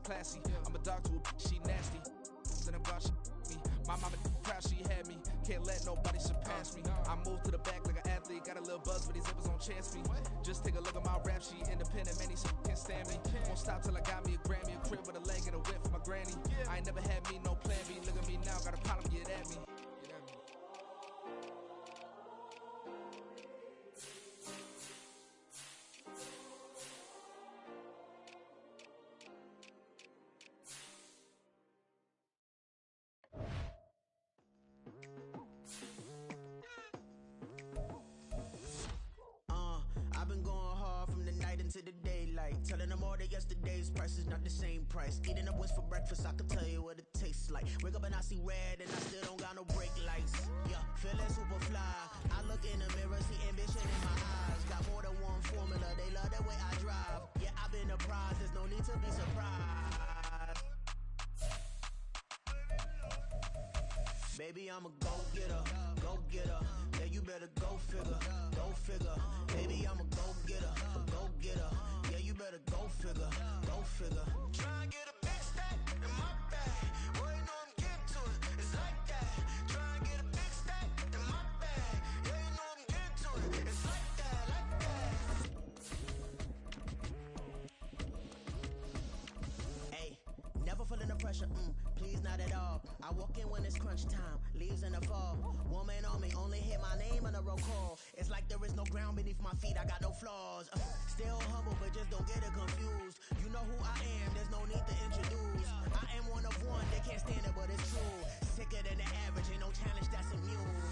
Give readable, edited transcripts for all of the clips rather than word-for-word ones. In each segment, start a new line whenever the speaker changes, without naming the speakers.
classy. I'm a dog to a she nasty. And I'm glad she me. My mama proud she had me. Can't let nobody surpass me. I move to the back like an athlete. Got a little buzz, but these zippers on chance me. Just take a look at my rap sheet. Independent, man, these can't stand me. Won't stop till I got me a Grammy. A crib with a leg and a whip for my granny. I ain't never had me no plan B. Look at me now, got a problem, get at me.
To the daylight, telling them all that yesterday's price is not the same price. Eating up wings for breakfast, I can tell you what it tastes like. Wake up and I see red and I still don't got no brake lights. Yeah, feeling super fly. I look in the mirror, see ambition in my eyes. Got more than one formula, they love the way I drive. Yeah, I've been a prize, there's no need to be surprised. Baby, I'm a go-getter, go-getter. Yeah, you better go figure, go figure. Baby, I'm a go-getter, go-getter. Yeah, you better go figure, go figure. Try and get a big stack in my bag. Boy, you know I'm getting to it, it's like that. Try and get a big stack in my bag. Yeah, you know I'm getting to it, it's like that, like that. Hey, never feeling the pressure, please not at all. I walk in when it's crunch time, leaves in the fall. Woman on me, only hit my name on a roll call. It's like there is no ground beneath my feet, I got no flaws. Still humble, but just don't get it confused. You know who I am, there's no need to introduce. I am one of one, they can't stand it, but it's true. Sicker than the average, ain't no challenge that's immune.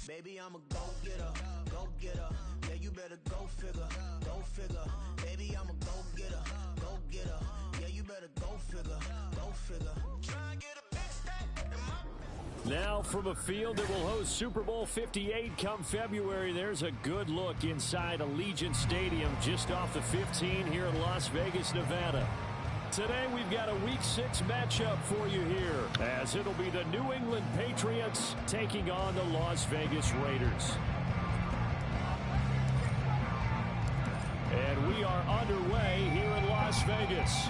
Baby, I'm a go-getter, go-getter. Yeah, you better go figure, go figure. Baby, I'm a go-getter, go-getter. Yeah, you better go figure, go figure. Try and get a big stack in my...
Now from a field that will host Super Bowl 58 come February, there's a good look inside Allegiant Stadium just off the 15 here in Las Vegas, Nevada. Today we've got a Week 6 matchup for you here, as it'll be the New England Patriots taking on the Las Vegas Raiders. And we are underway here in Las Vegas.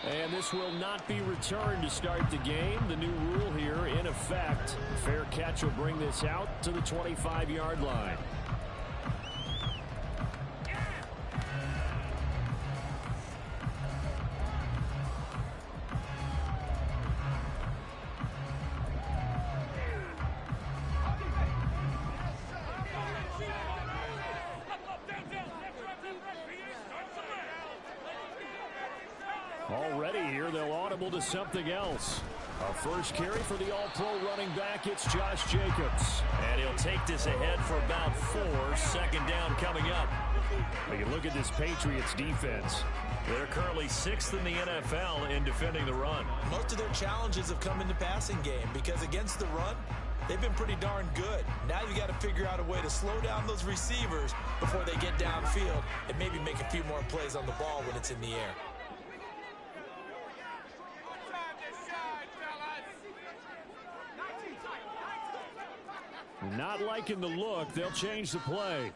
And this will not be returned to start the game. The new rule here in effect. Fair catch will bring this out to the 25-yard line. Already here, they'll audible to something else. A first carry for the all-pro running back, it's Josh Jacobs.
And he'll take this ahead for about 4. Second down coming up.
We can look at this Patriots defense.
They're currently 6th in the NFL in defending the run.
Most of their challenges have come in the passing game because against the run, they've been pretty darn good. Now you got to figure out a way to slow down those receivers before they get downfield and maybe make a few more plays on the ball when it's in the air.
Not liking the look. They'll change the play.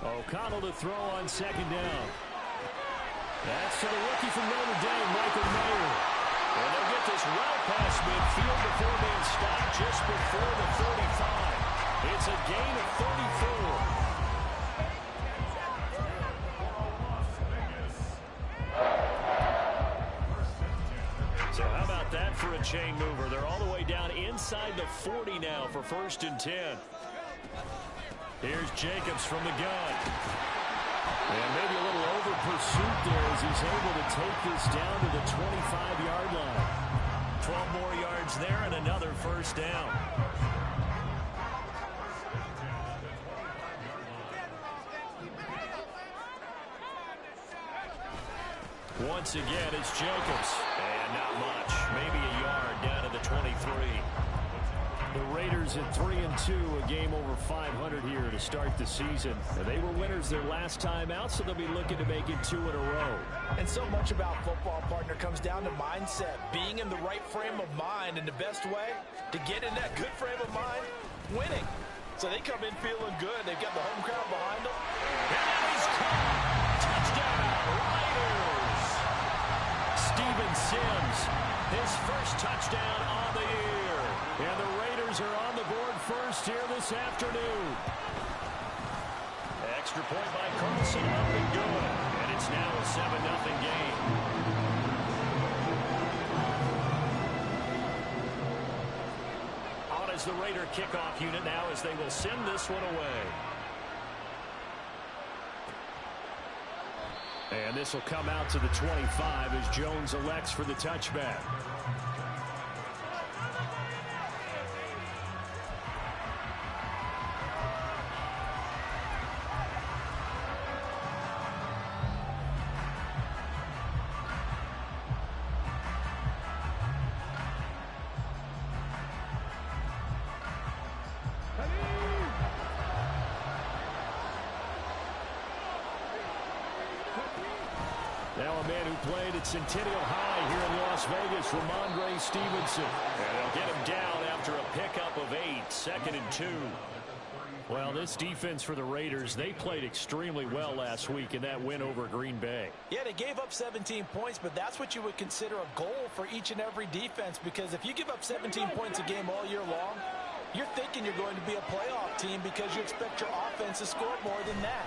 O'Connell to throw on second down. That's to the rookie from Notre Dame, Michael Mayer. And they'll get this well past midfield before being stopped just before the 35. It's a gain of 34. So how about that for a chain mover? They're all the way down inside the 40 now for 1st and 10. Here's Jacobs from the gun. And maybe a little over pursuit there as he's able to take this down to the 25-yard line.
12 more yards there and another first down.
Once again, it's Jacobs.
And not much. Maybe a yard down to the 23.
The Raiders at 3-2, a game over 500 here to start the season. They were winners their last time out, so they'll be looking to make it 2 in a row.
And so much about football, partner, comes down to mindset. Being in the right frame of mind, and the best way to get in that good frame of mind, winning. So they come in feeling good. They've got the home crowd behind them.
And he's caught. Touchdown, Raiders. Steven Sims, his first touchdown on the year. And the Raiders are on the board first here this afternoon. Extra point by Carlson, up and good. And it's now a 7-0 game. On as the Raider kickoff unit now as they will send this one away. And this will come out to the 25 as Jones elects for the touchback. Now a man who played at Centennial High here in Las Vegas, Ramondre Stevenson. And they'll get him down after a pickup of 8, 2nd and 2. Well, this defense for the Raiders, they played extremely well last week in that win over Green Bay.
Yeah, they gave up 17 points, but that's what you would consider a goal for each and every defense, because if you give up 17 points a game all year long, you're thinking you're going to be a playoff team because you expect your offense to score more than that.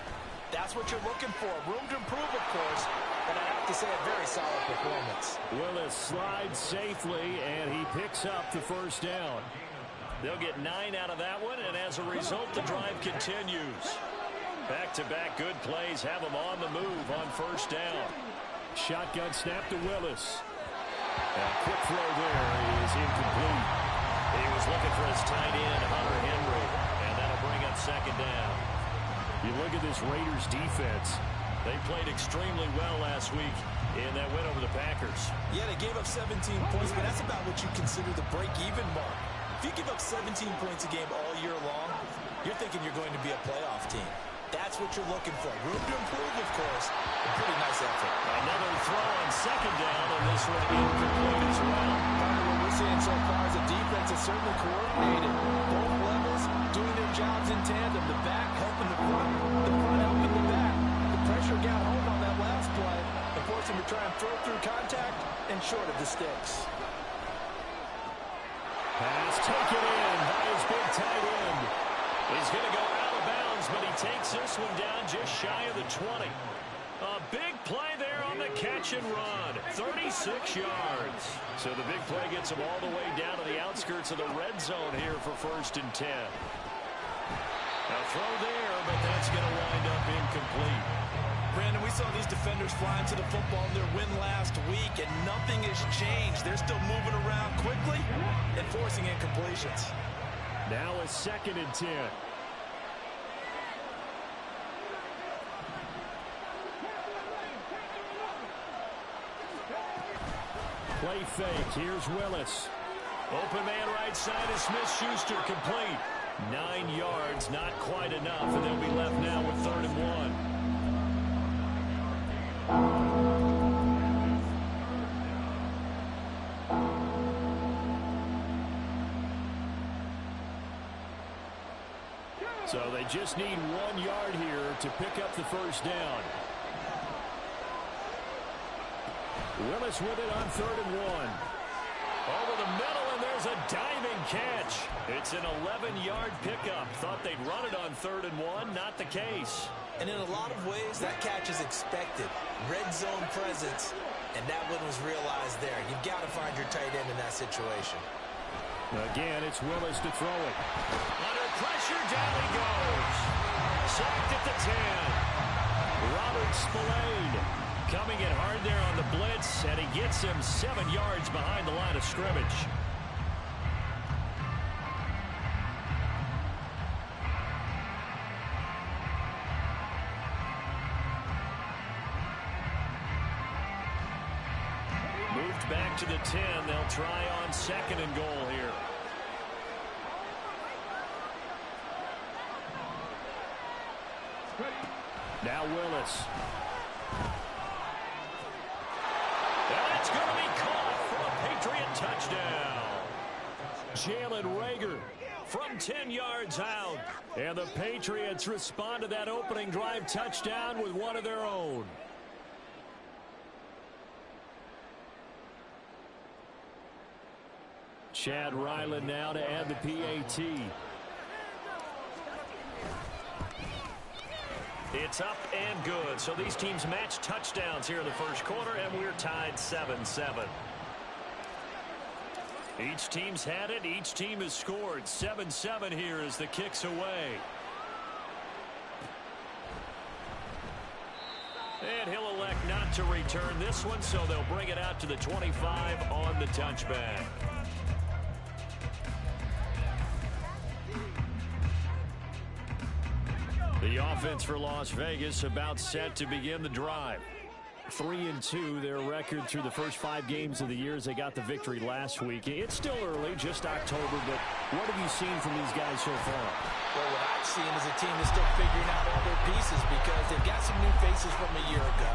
That's what you're looking for. Room to improve, of course, but I have to say a very solid performance. Willis
slides safely, and he picks up the first down. They'll get 9 out of that one, and as a result, the drive continues. Back-to-back good plays have them on the move on first down. Shotgun snap to Willis. A quick throw there is incomplete. He was looking for his tight end, Hunter Henry, and that'll bring up 2nd down. You look at this Raiders defense. They played extremely well last week in that win over the Packers.
Yeah, they gave up 17 points, but that's about what you consider the break-even mark. If you give up 17 points a game all year long, you're thinking you're going to be a playoff team. That's what you're looking for. Room to improve, of course. A pretty nice effort.
Another throw on 2nd down, and this one incomplete as well.
What we're seeing so far is a defense that's certainly coordinated. Both levels doing their jobs in tandem. The back helping the front helping the back. The pressure got home on that last play and forced him to try and throw through contact and short of the sticks.
Pass taken in by his big tight end. He's going to go out of bounds, but he takes this one down just shy of the 20. A big play there on the catch and run. 36 yards. So the big play gets him all the way down to the outskirts of the red zone here for 1st and 10. A throw there, but that's going to wind up incomplete.
Brandon, we saw these defenders flying to the football in their win last week, and nothing has changed. They're still moving around quickly and forcing incompletions.
Now a 2nd and 10. Play fake. Here's Willis. Open man right side is Smith-Schuster, complete. 9 yards, not quite enough, and they'll be left now with 3rd and 1. So they just need 1 yard here to pick up the first down. Willis with it on 3rd and 1. Over the middle, and there's a diving catch. It's an 11-yard pickup. Thought they'd run it on 3rd and 1. Not the case.
And in a lot of ways, that catch is expected. Red zone presence, and that one was realized there. You've got to find your tight end in that situation.
Again, it's Willis to throw it. Under pressure, down he goes. Sacked at the 10. Robert Spillane coming in hard there on the blitz, and he gets him 7 yards behind the line of scrimmage. Moved back to the 10. They'll try on 2nd and goal here. Now Willis. And it's going to be caught for a Patriot touchdown. Jalen Reagor from 10 yards out. And the Patriots respond to that opening drive touchdown with one of their own. Chad Ryland now to add the PAT. It's up and good. So these teams match touchdowns here in the first quarter, and we're tied 7-7. Each team's had it. Each team has scored. 7-7 here as the kick's away. And he'll elect not to return this one, so they'll bring it out to the 25 on the touchback. The offense for Las Vegas about set to begin the drive. 3-2, their record through the first 5 games of the year as they got the victory last week. It's still early, just October, but what have you seen from these guys so far?
Well, what I've seen is a team that's still figuring out all their pieces because they've got some new faces from a year ago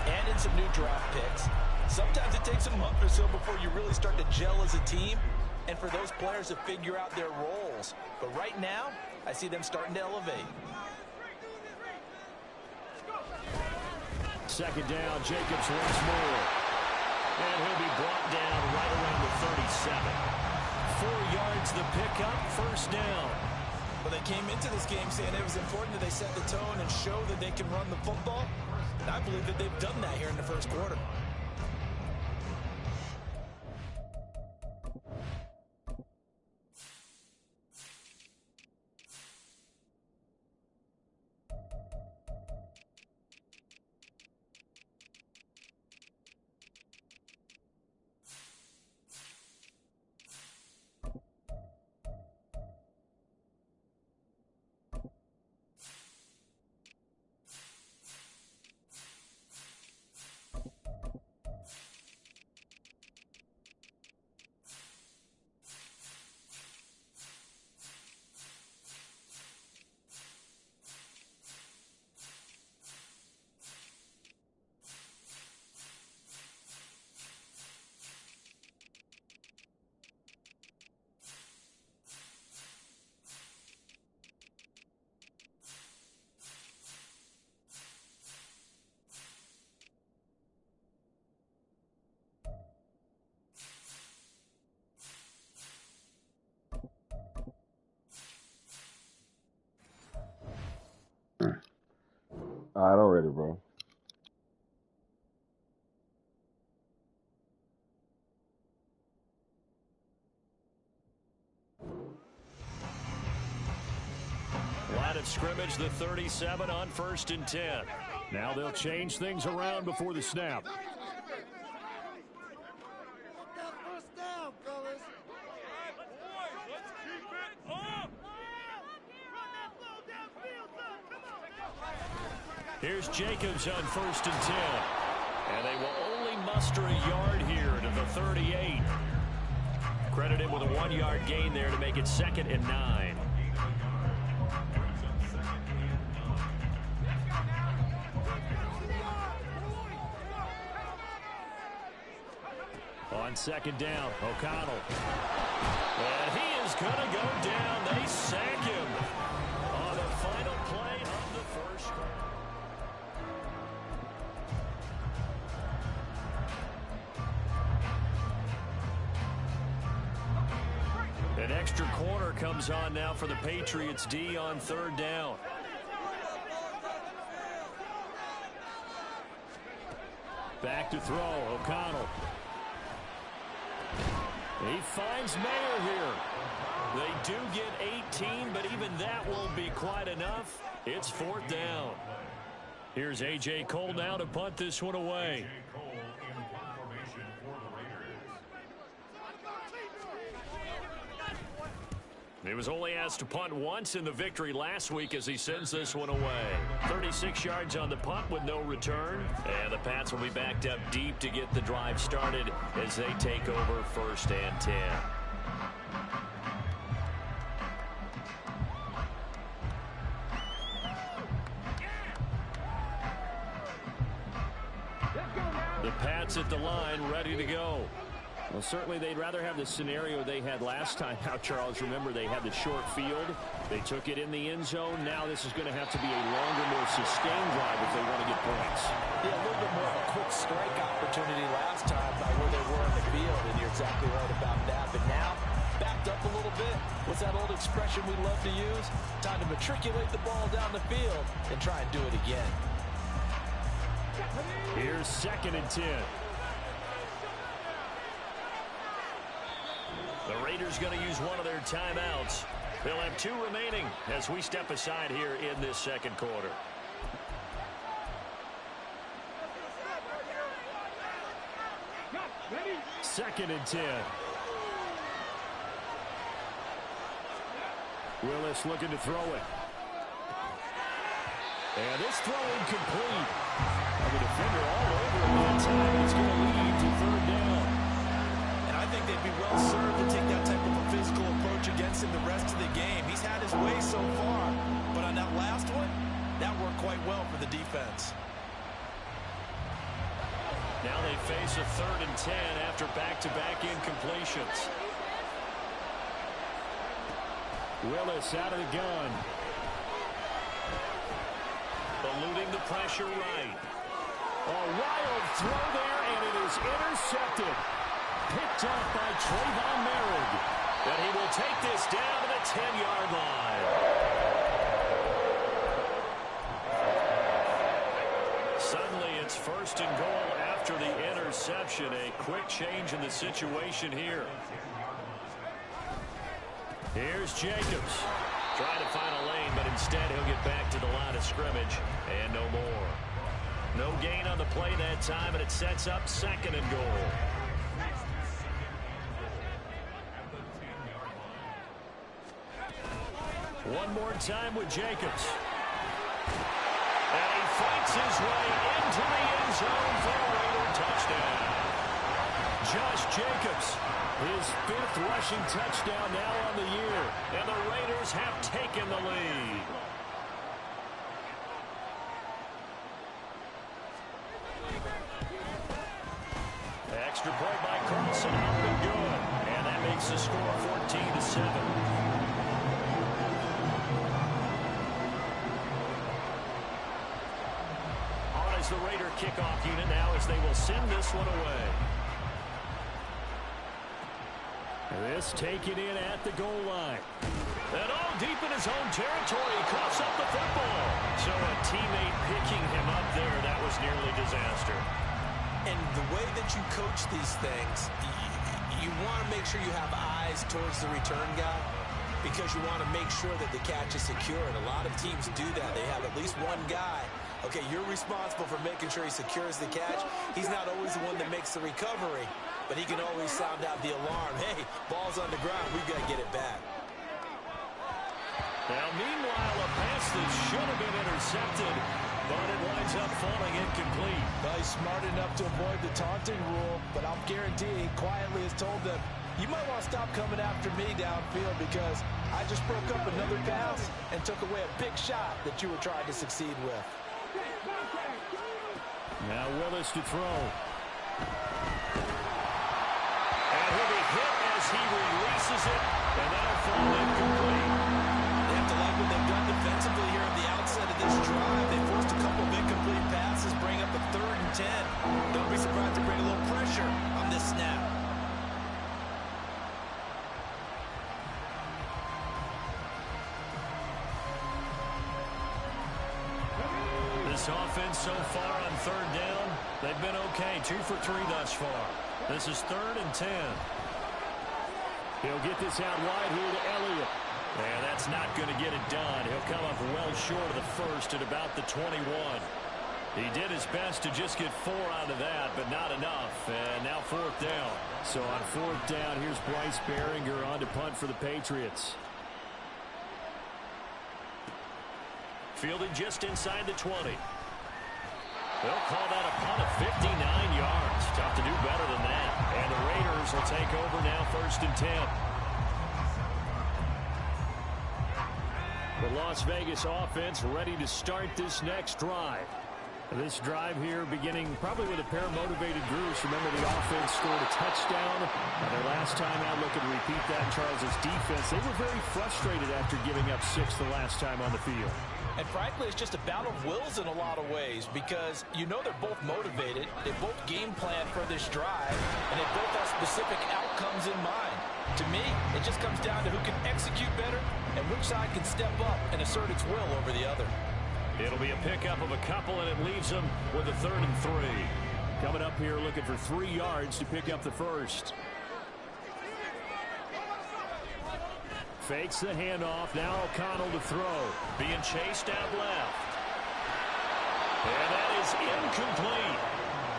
and in some new draft picks. Sometimes it takes a month or so before you really start to gel as a team and for those players to figure out their roles. But right now, I see them starting to elevate.
Second down, Jacobs once more. And he'll be brought down right around the 37. 4 yards the pickup, first down.
Well, they came into this game saying it was important that they set the tone and show that they can run the football. And I believe that they've done that here in the first quarter.
All right, I'm ready, bro.
Line of scrimmage, the 37 on 1st and 10. Now they'll change things around before the snap. Here's Jacobs on 1st and 10. And they will only muster a yard here to the 38. Credited with a 1-yard gain there to make it 2nd and 9. On 2nd down, O'Connell. And he is going to go down. They sack him on the final play of the first quarter. An extra corner comes on now for the Patriots D on 3rd down. Back to throw, O'Connell. He finds Mayer here. They do get 18, but even that won't be quite enough. It's 4th down. Here's A.J. Cole now to punt this one away. He was only asked to punt once in the victory last week as he sends this one away. 36 yards on the punt with no return. And the Pats will be backed up deep to get the drive started as they take over 1st and 10. The Pats at the line, ready to go. Well, certainly they'd rather have the scenario they had last time out, Charles. Remember, they had the short field. They took it in the end zone. Now this is going to have to be a longer, more sustained drive if they want to get points.
Yeah, a little bit more of a quick strike opportunity last time by where they were in the field, and you're exactly right about that. But now, backed up a little bit. What's that old expression we love to use? Time to matriculate the ball down the field and try and do it again.
Here's 2nd and 10. The Raiders going to use one of their timeouts. They'll have 2 remaining as we step aside here in this second quarter. Second and 10. Willis looking to throw it. And this throw incomplete. The defender all over him that time. It's going to lead to 3rd down.
And I think they'd be well served to take that type of a physical approach against him the rest of the game. He's had his way so far, but on that last one, that worked quite well for the defense.
Now they face a 3rd and 10 after back-to-back incompletions. Willis out of the gun. Eluding the pressure right. A wild throw there, and it is intercepted. Picked off by Trayvon Merrick. And he will take this down to the 10-yard line. Suddenly it's 1st and goal after the interception. A quick change in the situation here. Here's Jacobs. Trying to find a lane, but instead he'll get back to the line of scrimmage. And no more. No gain on the play that time, and it sets up 2nd and goal. One more time with Jacobs. And he fights his way into the end zone for a Raider touchdown. Josh Jacobs, his 5th rushing touchdown now on the year. And the Raiders have taken the lead. Extra point by Carlson, up and good. And that makes the score 14-7. The Raider kickoff unit now as they will send this one away. This taken in at the goal line. And all deep in his own territory, coughs up the football. So a teammate picking him up there, that was nearly disaster.
And the way that you coach these things, you want to make sure you have eyes towards the return guy because you want to make sure that the catch is secure. And a lot of teams do that. They have at least one guy. Okay, you're responsible for making sure he secures the catch. He's not always the one that makes the recovery, but he can always sound out the alarm. Hey, ball's on the ground. We've got to get it back.
Now, meanwhile, a pass that should have been intercepted, but it winds up falling incomplete.
Well, he's smart enough to avoid the taunting rule, but I'll guarantee he quietly has told them, you might want to stop coming after me downfield because I just broke up another pass and took away a big shot that you were trying to succeed with.
Now Willis to throw. And he'll be hit as he releases it, and that'll fall incomplete.
They have to like what they've done defensively here at the outset of this drive. They forced a couple of incomplete passes, bring up a 3rd and 10. Don't be surprised to bring a little pressure on this snap.
This offense so far on 3rd down, they've been okay. 2 for 3 thus far. This is 3rd and 10. He'll get this out wide here to Elliott. And that's not going to get it done. He'll come up well short of the 1st at about the 21. He did his best to just get 4 out of that, but not enough. And now 4th down. So on 4th down, here's Bryce Baringer on to punt for the Patriots. Fielded just inside the 20. They'll call that a punt of 59 yards. Tough to do better than that. And the Raiders will take over now 1st and 10. The Las Vegas offense ready to start this next drive. This drive here beginning probably with a pair of motivated Bruce. Remember, the offense scored a touchdown. Their last time out, looking to repeat that in Charles' defense. They were very frustrated after giving up 6 the last time on the field.
And frankly, it's just a battle of wills in a lot of ways because you know they're both motivated. They both game plan for this drive, and they both have specific outcomes in mind. To me, it just comes down to who can execute better and which side can step up and assert its will over the other.
It'll be a pickup of a couple, and it leaves them with a 3rd and 3. Coming up here looking for 3 yards to pick up the first. Fakes the handoff. Now O'Connell to throw.
Being chased out left. And that is incomplete.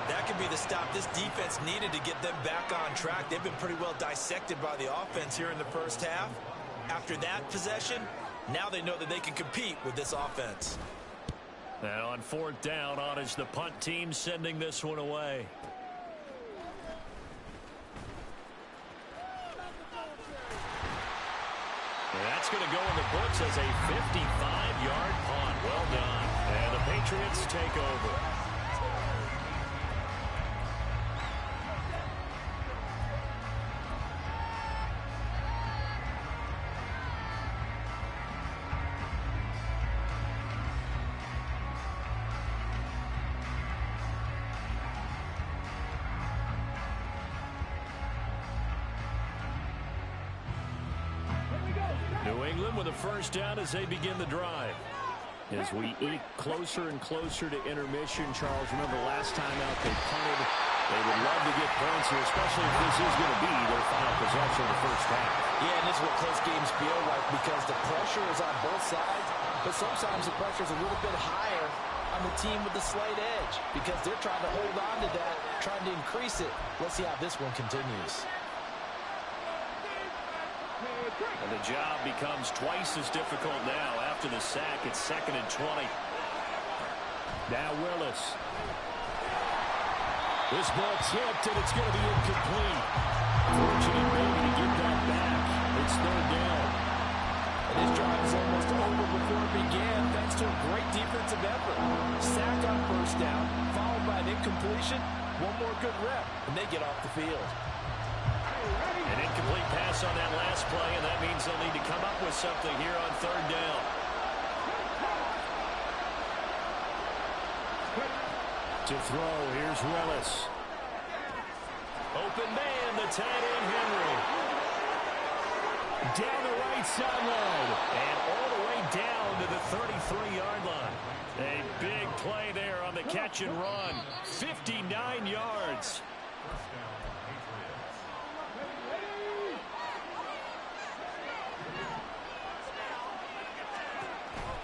That could be the stop this defense needed to get them back on track. They've been pretty well dissected by the offense here in the first half. After that possession, now they know that they can compete with this offense.
And on 4th down, on is the punt team sending this one away. And that's going to go in the books as a 55-yard punt. Well done. And the Patriots take over. New England with a first down as they begin the drive. As we eke closer and closer to intermission, Charles, remember last time out they punted. They would love to get points here, especially if this is going to be their final possession of the first half.
Yeah, and this is what close games feel like because the pressure is on both sides, but sometimes the pressure is a little bit higher on the team with the slight edge because they're trying to hold on to that, trying to increase it. Let's see how this one continues.
And the job becomes twice as difficult now after the sack. It's 2nd and 20. Now Willis. This ball tipped, and it's going to be incomplete. Fortunate maybe to get that back. It's 3rd down.
And this drive is almost over before it began thanks to a great defensive effort. Sack on 1st down, followed by an incompletion. One more good rep, and they get off the field.
An incomplete pass on that last play, and that means they'll need to come up with something here on 3rd down. To throw, here's Willis. Open man, the tight end Henry. Down the right sideline, and all the way down to the 33-yard line. A big play there on the catch and run. 59 yards.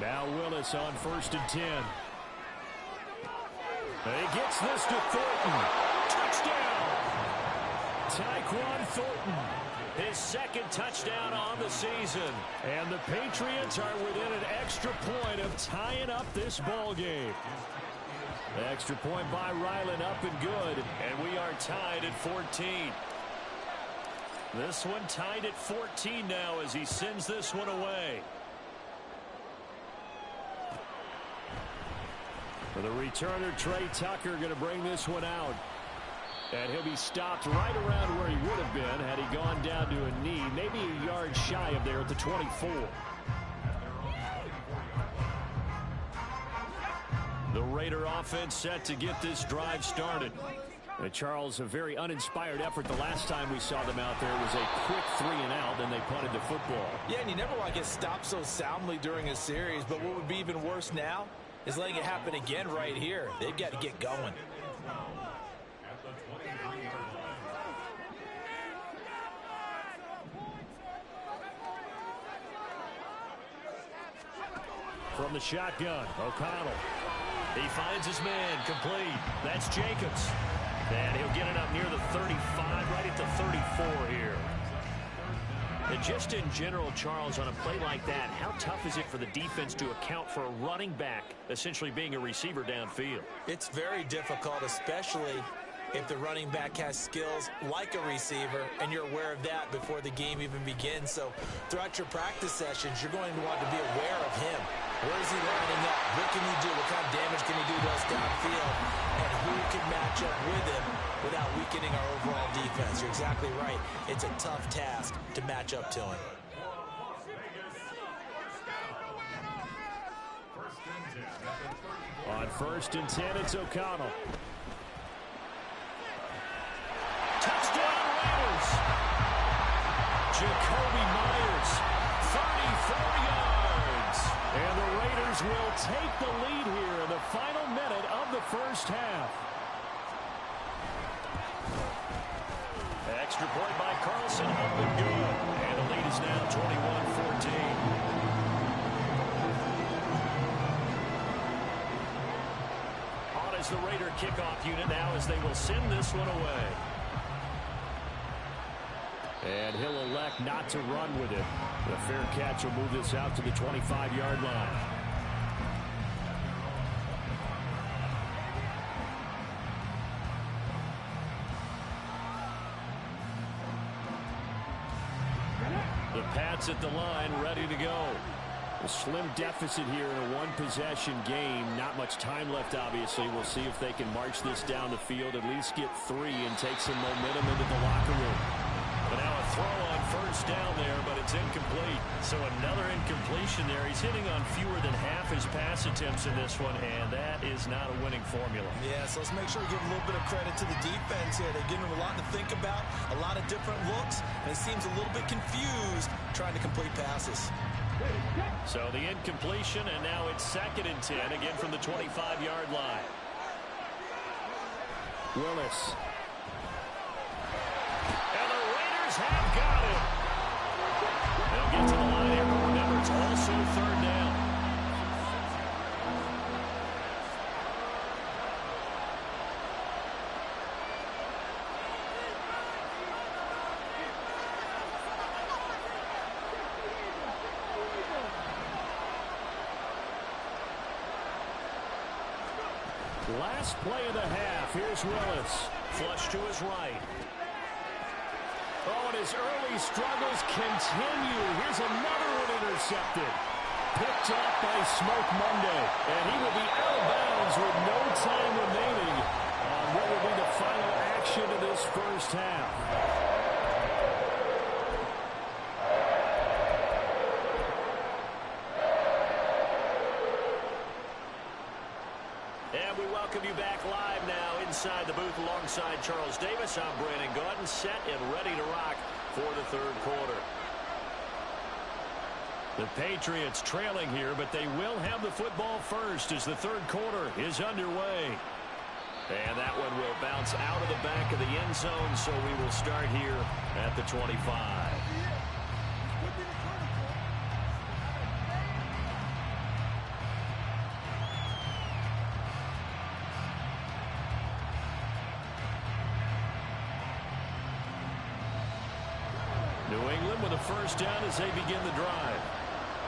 Now Willis on 1st and 10. And he gets this to Thornton. Touchdown! Tyquan Thornton. His 2nd touchdown on the season. And the Patriots are within an extra point of tying up this ball game. The extra point by Ryland up and good. And we are tied at 14. This one tied at 14 now as he sends this one away. For the returner, Trey Tucker going to bring this one out. And he'll be stopped right around where he would have been had he gone down to a knee, maybe a yard shy of there at the 24. The Raider offense set to get this drive started. Charles, a very uninspired effort the last time we saw them out there. It was a quick 3 and out, and they punted the football.
Yeah, and you never want to get stopped so soundly during a series, but what would be even worse now is letting it happen again right here. They've got to get going.
From the shotgun, O'Connell. He finds his man, complete. That's Jacobs. And he'll get it up near the 35, right at the 34 here. And just in general, Charles, on a play like that, how tough is it for the defense to account for a running back essentially being a receiver downfield?
It's very difficult, especially if the running back has skills like a receiver and you're aware of that before the game even begins. So throughout your practice sessions, you're going to want to be aware of him. Where is he lining up? What can he do? What kind of damage can he do to us downfield? And who can match up with him without weakening our overall defense? You're exactly right. It's a tough task to match up to him.
On 1st and 10, it's O'Connell. Touchdown Raiders! Jacoby Myers, 34 yards. And the Raiders will take the lead here in the final minute of the first half. Extra point by Carlson, up and good. And the lead is now 21-14. As the Raider kickoff unit now as they will send this one away. And he'll elect not to run with it. The fair catch will move this out to the 25-yard line. The Pats at the line, ready to go. A slim deficit here in a one-possession game. Not much time left, obviously. We'll see if they can march this down the field, at least get 3 and take some momentum into the locker room. But now a throw on first down there, but it's incomplete. So another incompletion there. He's hitting on fewer than half his pass attempts in this one, and that is not a winning formula.
Yeah, so let's make sure we give a little bit of credit to the defense here. They're giving him a lot to think about, a lot of different looks, and he seems a little bit confused trying to complete passes.
So the incompletion, and now it's 2nd and 10, again from the 25-yard line. Willis. And the Raiders have got it. They'll get to the line here, but remember, it's also 3rd down. Last play of the half. Here's Willis. Flush to his right. Oh, and his early struggles continue. Here's another one intercepted. Picked off by Smoke Monday. And he will be out of bounds with no time remaining on what will be the final action of this first half. And we welcome you back live now inside the booth alongside Charles Davis. I'm Brandon Gaudin, set and ready to rock for the 3rd quarter. The Patriots trailing here, but they will have the football first as the 3rd quarter is underway. And that one will bounce out of the back of the end zone, so we will start here at the 25. New England with a first down as they begin the drive.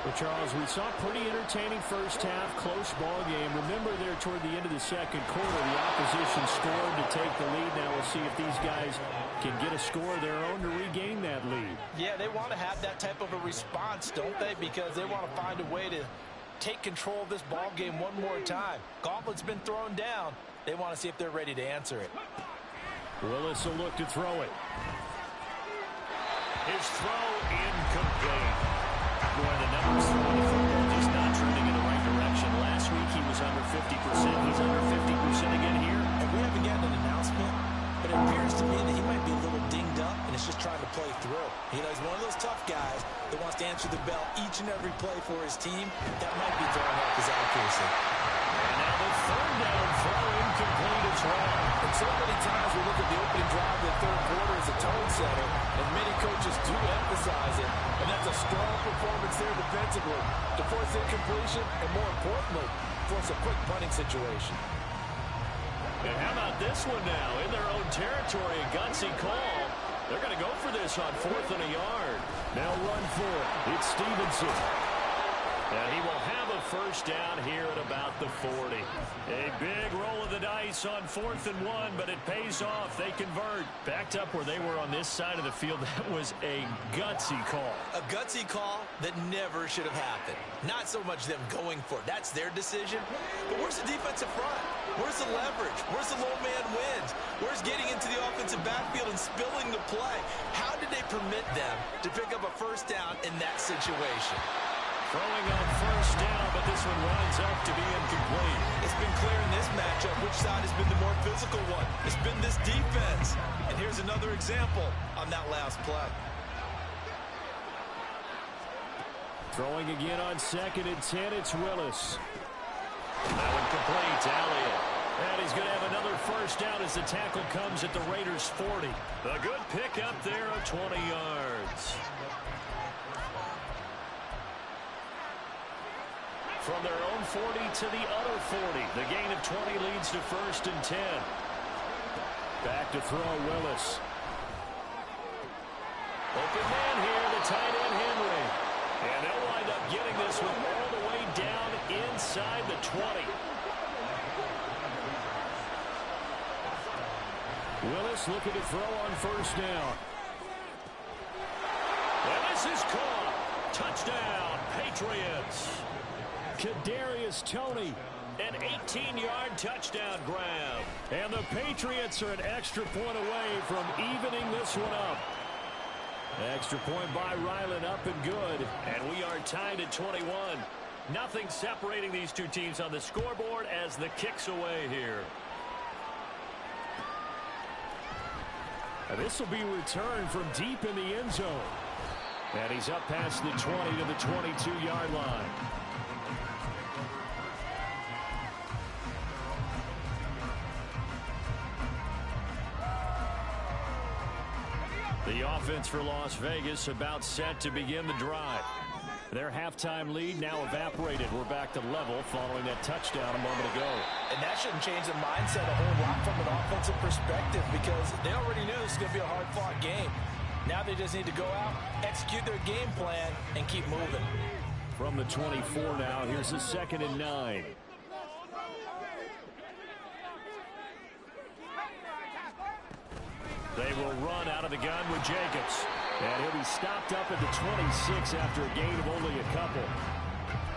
Well, Charles, we saw a pretty entertaining first half, close ball game. Remember there toward the end of the 2nd quarter, the opposition scored to take the lead. Now we'll see if these guys can get a score of their own to regain that lead.
Yeah, they want to have that type of a response, don't they? Because they want to find a way to take control of this ball game one more time. Gauntlet's been thrown down. They want to see if they're ready to answer it.
Willis will look to throw it. His throw incomplete. Boy, the numbers throwing the football just not trending in the right direction. Last week he was under 50%. He's under 50% again here.
And we haven't gotten an announcement, but it appears to me that he might be a little dinged up and is just trying to play through. You know, he's one of those tough guys that wants to answer the bell each and every play for his team. That might be throwing off his accuracy.
And now the 3rd down throw incomplete as well.
And so many times we look at the opening drive of the 3rd quarter as a tone setter, and many coaches do emphasize it. And that's a strong performance there defensively to force incompletion and, more importantly, force a quick punting situation.
And how about this one now? In their own territory, a gutsy call. They're going to go for this on 4th and a yard. Now run for it. It's Stevenson. And he will have a first down here at about the 40. A big roll of the dice on 4th and 1, but it pays off. They convert. Backed up where they were on this side of the field. That was a gutsy call.
A gutsy call that never should have happened. Not so much them going for it. That's their decision. But where's the defensive front? Where's the leverage? Where's the low man wins? Where's getting into the offensive backfield and spilling the play? How did they permit them to pick up a first down in that situation?
Throwing on first down, but this one winds up to be incomplete.
It's been clear in this matchup which side has been the more physical one. It's been this defense. And here's another example on that last play.
Throwing again on 2nd and 10, it's Willis. That one complete to Elliott. And he's going to have another first down as the tackle comes at the Raiders' 40. A good pickup there of 20 yards. From their own 40 to the other 40. The gain of 20 leads to 1st and 10. Back to throw Willis. Open man here, the tight end Henry. And they'll wind up getting this one all the way down inside the 20. Willis looking to throw on first down. And this is caught. Touchdown, Patriots. Kadarius Toney, an 18-yard touchdown grab. And the Patriots are an extra point away from evening this one up. Extra point by Ryland, up and good. And we are tied at 21. Nothing separating these two teams on the scoreboard as the kick's away here. And this will be returned from deep in the end zone. And he's up past the 20 to the 22-yard line. The offense for Las Vegas about set to begin the drive. Their halftime lead now evaporated. We're back to level following that touchdown a moment ago.
And that shouldn't change the mindset a whole lot from an offensive perspective because they already knew this was going to be a hard-fought game. Now they just need to go out, execute their game plan, and keep moving.
From the 24 now, here's a 2nd and 9. They will run out of the gun with Jacobs. And he'll be stopped up at the 26 after a gain of only a couple.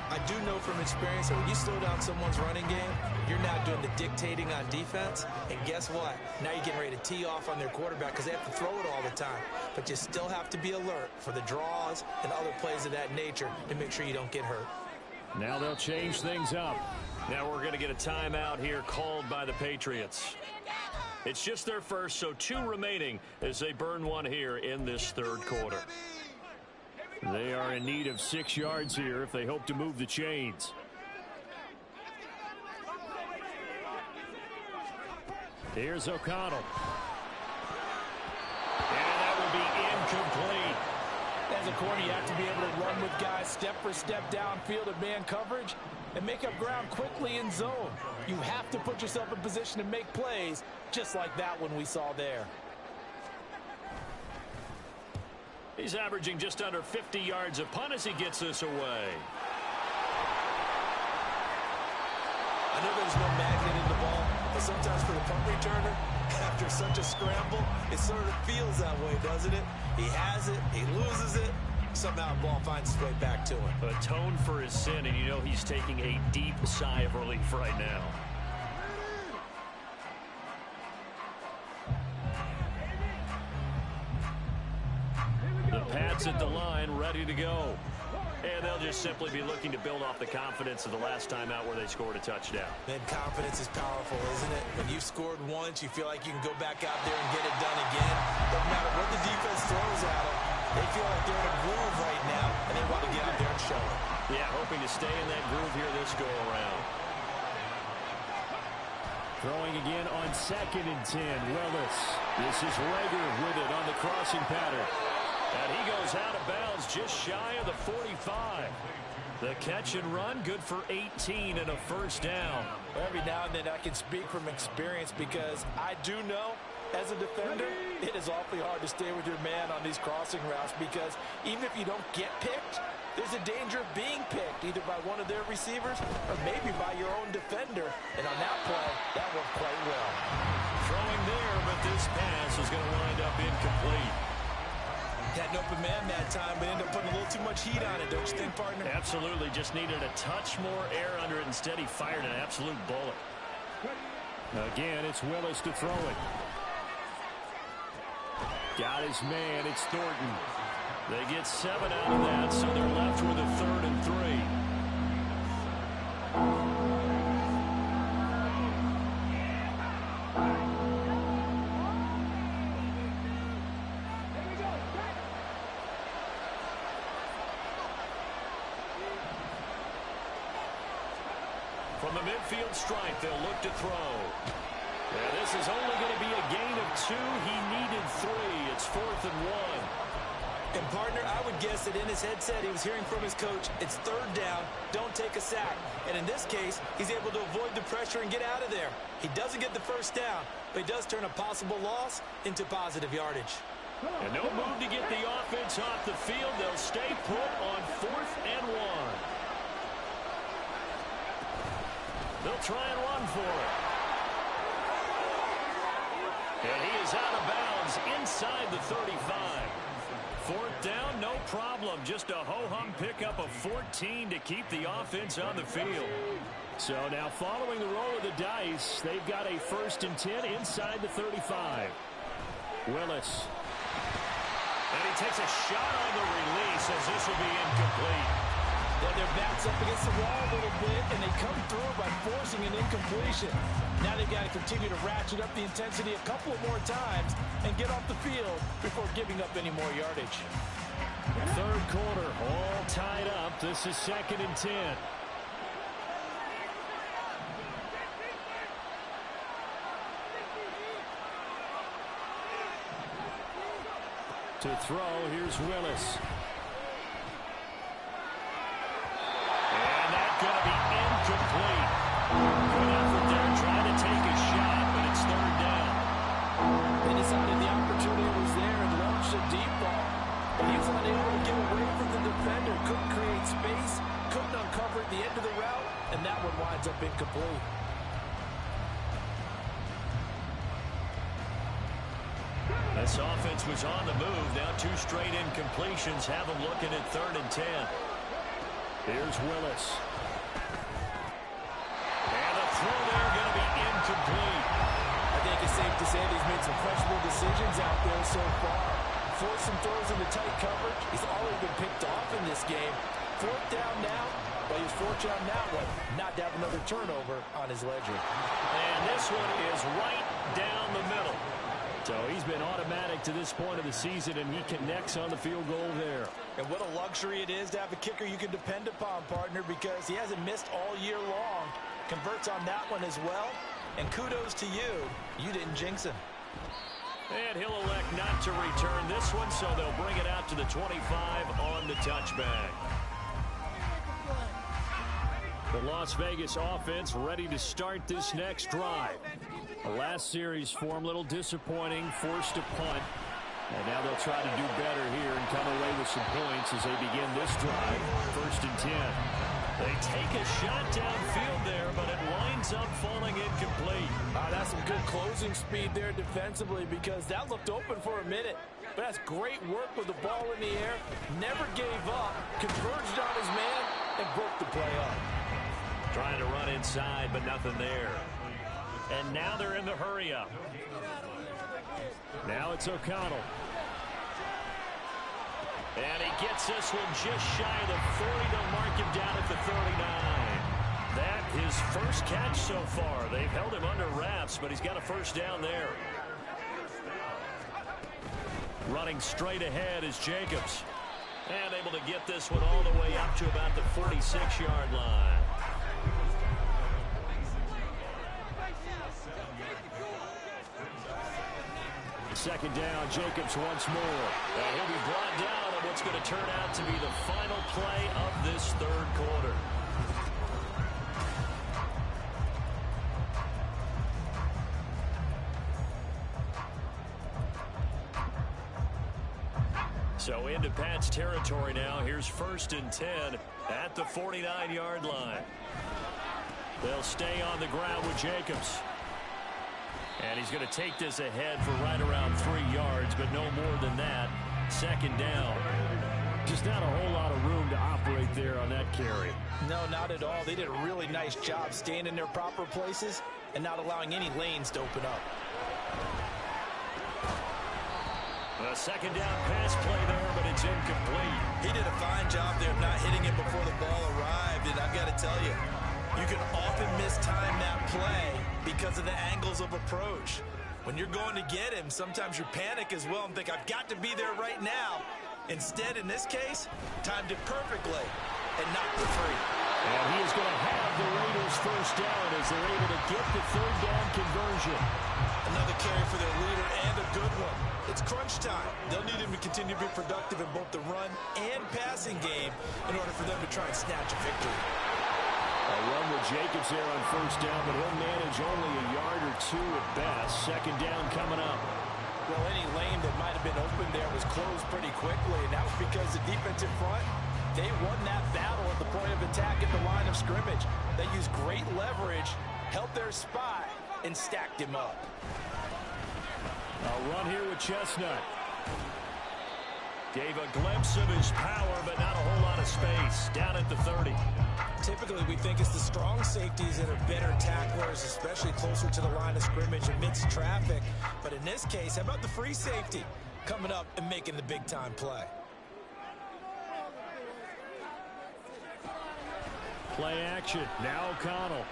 I do know from experience that when you slow down someone's running game, you're now doing the dictating on defense. And guess what? Now you're getting ready to tee off on their quarterback because they have to throw it all the time. But you still have to be alert for the draws and other plays of that nature to make sure you don't get hurt.
Now they'll change things up. Now we're going to get a timeout here called by the Patriots. It's just their first, so 2 remaining as they burn one here in this third quarter. They are in need of 6 yards here if they hope to move the chains. Here's O'Connell. And that will be incomplete.
As a corner, you have to be able to run with guys step for step downfield of man coverage and make up ground quickly in zone. You have to put yourself in position to make plays, just like that one we saw there.
He's averaging just under 50 yards a punt as he gets this away.
I know there's no magnet in the ball, but sometimes for the punt returner, after such a scramble, it sort of feels that way, doesn't it? He has it, he loses it, somehow the ball finds its way back to him.
Atone for his sin, and you know he's taking a deep sigh of relief right now. The Pats at the line, ready to go. And they'll just simply be looking to build off the confidence of the last time out where they scored a touchdown.
Man, confidence is powerful, isn't it? When you've scored once, you feel like you can go back out there and get it done again. Doesn't matter what the defense throws at them. They feel like they're in a groove right now, and they want to get out there and show it.
Yeah, hoping to stay in that groove here this go-around. Throwing again on 2nd and 10, Willis. This is Rager with it on the crossing pattern. And he goes out of bounds just shy of the 45. The catch and run, good for 18 and a first down.
Every now and then I can speak from experience because I do know, as a defender, it is awfully hard to stay with your man on these crossing routes because even if you don't get picked, there's a danger of being picked. either by one of their receivers or maybe by your own defender. And on that play, that worked quite well.
Throwing there, but this pass is going to wind up incomplete.
Had an open man that time, but ended up putting a little too much heat on it, don't you think, partner?
Absolutely. Just needed a touch more air under it. Instead, he fired an absolute bullet. Again, it's Willis to throw it. Got his man. It's Thornton. They get 7 out of that, so they're left with a 3rd and 3. From the midfield stripe, they'll look to throw. Yeah, this is only going to be a gain of 2. He needed 3. It's 4th and 1.
And, partner, I would guess that in his headset he was hearing from his coach, it's 3rd down, don't take a sack. And in this case, he's able to avoid the pressure and get out of there. He doesn't get the 1st down, but he does turn a possible loss into positive yardage.
And no move to get the offense off the field. They'll stay put on 4th and 1. They'll try and run for it. And he is out of bounds inside the 35. 4th down, no problem. Just a ho-hum pickup of 14 to keep the offense on the field. So now following the roll of the dice, they've got a 1st and 10 inside the 35. Willis. And he takes a shot on the release as this will be incomplete.
Yeah, their backs up against the wall a little bit, and they come through by forcing an incompletion. Now they've got to continue to ratchet up the intensity a couple of more times and get off the field before giving up any more yardage.
3rd quarter, all tied up. This is 2nd and 10. To throw, here's Willis. And that's going to be incomplete. Good effort there, trying to take a shot, but it's 3rd down.
They decided the opportunity was there and launched a deep ball. But he was unable to get away from the defender. Couldn't create space, couldn't uncover at the end of the route, and that one winds up incomplete.
This offense was on the move. Now 2 straight incompletions have them looking at 3rd and 10. Here's Willis. And the throw there going to be incomplete.
I think it's safe to say that he's made some questionable decisions out there so far. Forced some throws into tight coverage. He's already been picked off in this game. 4th down now, but he's fortunate on that one not to have another turnover on his ledger.
And this one is right down the middle. So he's been automatic to this point of the season, and he connects on the field goal there.
And what a luxury it is to have a kicker you can depend upon, partner, because he hasn't missed all year long. Converts on that one as well. And kudos to you. You didn't jinx him.
And he'll elect not to return this one, so they'll bring it out to the 25 on the touchback. The Las Vegas offense ready to start this next drive. The last series form a little disappointing, forced a punt. And now they'll try to do better here and come away with some points as they begin this drive. 1st and 10. They take a shot downfield there, but it winds up falling incomplete.
That's some good closing speed there defensively, because that looked open for a minute. But that's great work with the ball in the air. Never gave up, converged on his man, and broke the play up.
Trying to run inside, but nothing there. And now they're in the hurry-up. Now it's O'Connell. And he gets this one just shy of the 40. They'll mark him down at the 39. That his first catch so far. They've held him under wraps, but he's got a 1st down there. Running straight ahead is Jacobs. And able to get this one all the way up to about the 46-yard line. Second down, Jacobs once more. And he'll be brought down on what's going to turn out to be the final play of this 3rd quarter. So into Pat's territory now. Here's 1st and 10 at the 49-yard line. They'll stay on the ground with Jacobs. And he's going to take this ahead for right around 3 yards, but no more than that. 2nd down. Just not a whole lot of room to operate there on that carry.
No, not at all. They did a really nice job staying in their proper places and not allowing any lanes to open up.
A 2nd down pass play there, but it's incomplete.
He did a fine job there of not hitting it before the ball arrived, and I've got to tell you, you can often mistime that play because of the angles of approach. When you're going to get him, sometimes you panic as well and think, I've got to be there right now. Instead, in this case, timed it perfectly and knocked it free.
And he is going to have the Raiders 1st down as they're able to get the 3rd down conversion.
Another carry for their leader and a good one. It's crunch time. They'll need him to continue to be productive in both the run and passing game in order for them to try and snatch a victory.
A run with Jacobs there on 1st down, but he'll manage only a yard or 2 at best. 2nd down coming up.
Well, any lane that might have been open there was closed pretty quickly, and that was because the defensive front, they won that battle at the point of attack at the line of scrimmage. They used great leverage, helped their spy, and stacked him up.
A run here with Chestnut. Gave a glimpse of his power, but not a whole lot of space. Down at the 30.
Typically, we think it's the strong safeties that are better tacklers, especially closer to the line of scrimmage amidst traffic. But in this case, how about the free safety coming up and making the big-time play?
Play action. Now O'Connell.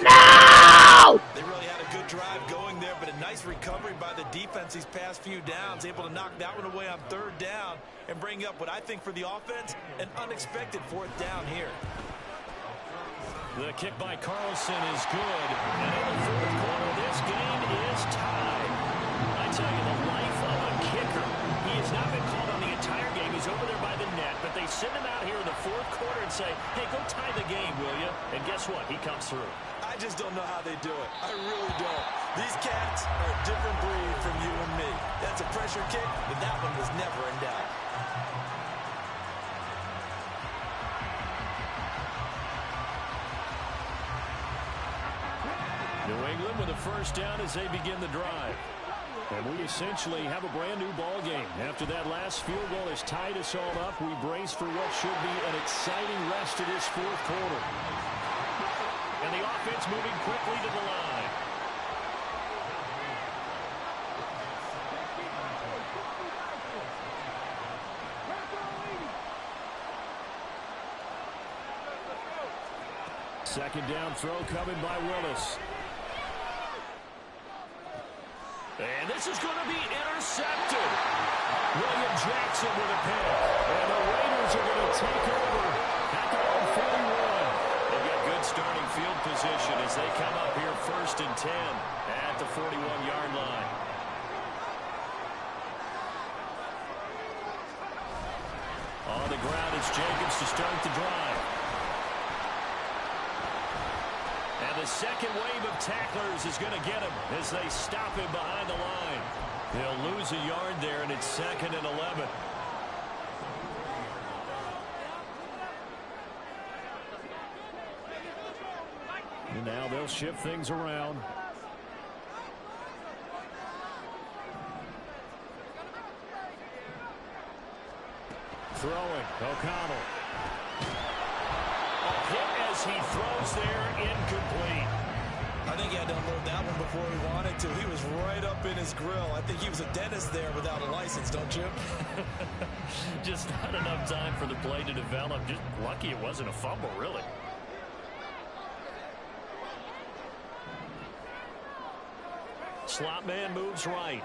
No! They really had a good drive going there, but a nice recovery by the defense these past few downs, able to knock that one away on 3rd down and bring up what I think for the offense, an unexpected 4th down here.
The kick by Carlson is good. And in the 4th quarter, this game is tied. I tell you, the life of a kicker. He has not been called on the entire game. He's over there by the net, but they send him out here in the 4th quarter and say, hey, go tie the game, will you? And guess what? He comes through.
I just don't know how they do it. I really don't. These cats are a different breed from you and me. That's a pressure kick, but that one was never in doubt.
New England with a 1st down as they begin the drive. And we essentially have a brand new ball game. After that last field goal has tied us all up, we brace for what should be an exciting rest of this 4th quarter. And the offense moving quickly to the line. Second down throw coming by Willis. And this is going to be intercepted. William Jackson with a pick. And the Raiders are going to take over at their own 41. They've got good starting field position as they come up here 1st and 10 at the 41-yard line. On the ground, it's Jacobs to start the drive. And the second wave of tacklers is going to get him as they stop him behind the line. They'll lose a yard there, and it's 2nd and 11. And now they'll shift things around. Throwing, O'Connell. A hit as he throws there, incomplete.
I think he had to unload that one before he wanted to. He was right up in his grill. I think he was a dentist there without a license, don't you?
Just not enough time for the play to develop. Just lucky it wasn't a fumble, really. Slot man moves right.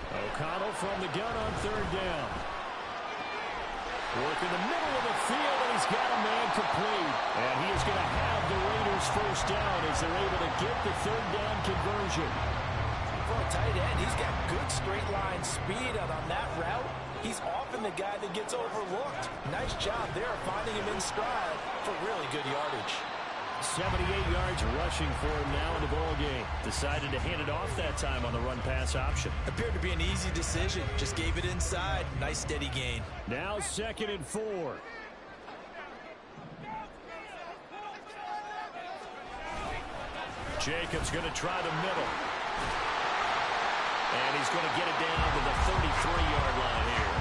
O'Connell from the gun on 3rd down. Work in the middle of the field, and he's got a man complete. And he is going to have the Raiders 1st down as they're able to get the 3rd down conversion.
For a tight end, he's got good straight line speed out on that route. He's often the guy that gets overlooked. Nice job there finding him in stride for really good yardage.
78 yards rushing for him now in the ball game. Decided to hand it off that time on the run-pass option.
Appeared to be an easy decision. Just gave it inside. Nice steady gain.
Now 2nd and 4. Jacobs going to try the middle. And he's going to get it down to the 33-yard line here.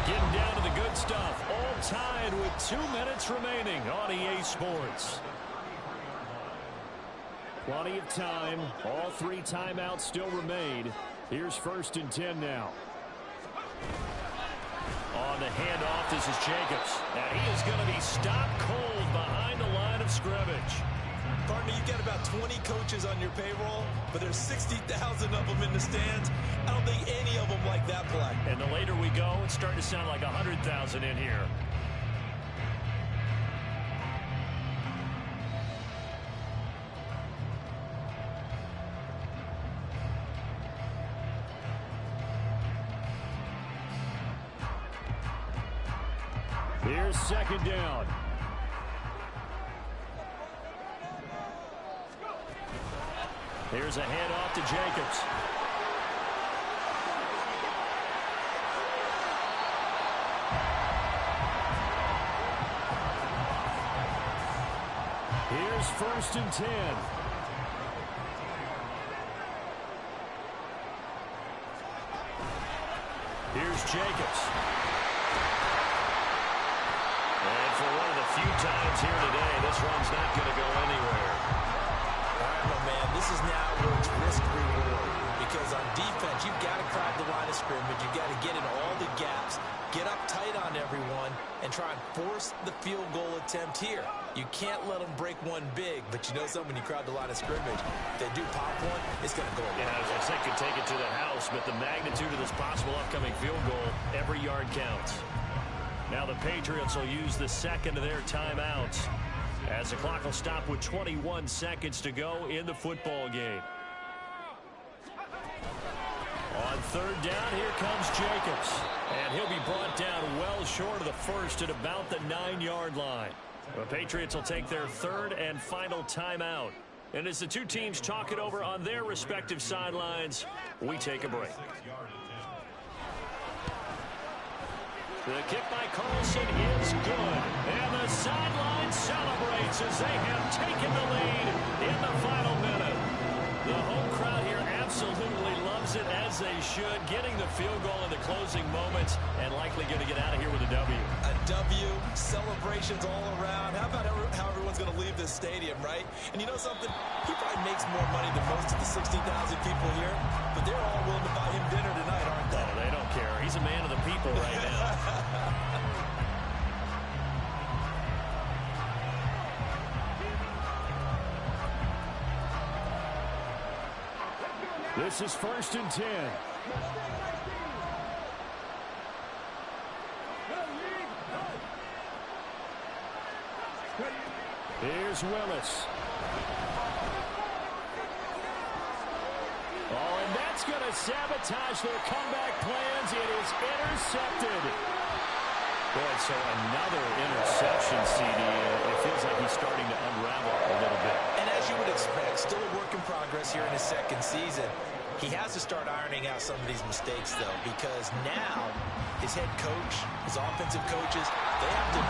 Getting down to the good stuff. All tied with 2 minutes remaining on EA Sports. Plenty of time. All 3 timeouts still remain. Here's 1st and 10 now. On the handoff, this is Jacobs. And he is going to be stopped cold behind the line of scrimmage.
Partner, you've got about 20 coaches on your payroll, but there's 60,000 of them in the stands. I don't think any of them like that play.
And the later we go, it's starting to sound like 100,000 in here. Here's 2nd down. Here's a handoff to Jacobs. Here's 1st and 10. Here's Jacobs. And for one of the few times here today, this run's not going to go anywhere.
Man, this is now where it's risk-reward. Because on defense, you've got to crowd the line of scrimmage. You've got to get in all the gaps, get up tight on everyone, and try and force the field goal attempt here. You can't let them break one big, but you know something, when you crowd the line of scrimmage, if they do pop one, it's going to go away.
Yeah, I think could take it to the house, but the magnitude of this possible upcoming field goal, every yard counts. Now the Patriots will use the 2nd of their timeouts, as the clock will stop with 21 seconds to go in the football game. On 3rd down, here comes Jacobs. And he'll be brought down well short of the 1st at about the 9-yard line. The Patriots will take their 3rd and final timeout. And as the two teams talk it over on their respective sidelines, we take a break. The kick by Carlson is good. And the sideline celebrates as they have taken the lead in the final minute. The home crowd here absolutely loves it, as they should, getting the field goal in the closing moments and likely going to get out of here with a W.
A W, celebrations all around. How about how everyone's going to leave this stadium, right? And you know something? He probably makes more money than most of the 60,000 people here, but they're all willing to buy him dinner tonight, aren't they?
Oh, they don't care. He's a man of the people right now. This is 1st and 10. Here's Willis. Oh, and that's going to sabotage their comeback plans. It is intercepted. Boy, so another interception, CD. It feels like he's starting to unravel a little bit.
And as you would expect, still a work in progress here in his 2nd season. He has to start ironing out some of these mistakes, though, because now his head coach, his offensive coaches, they have to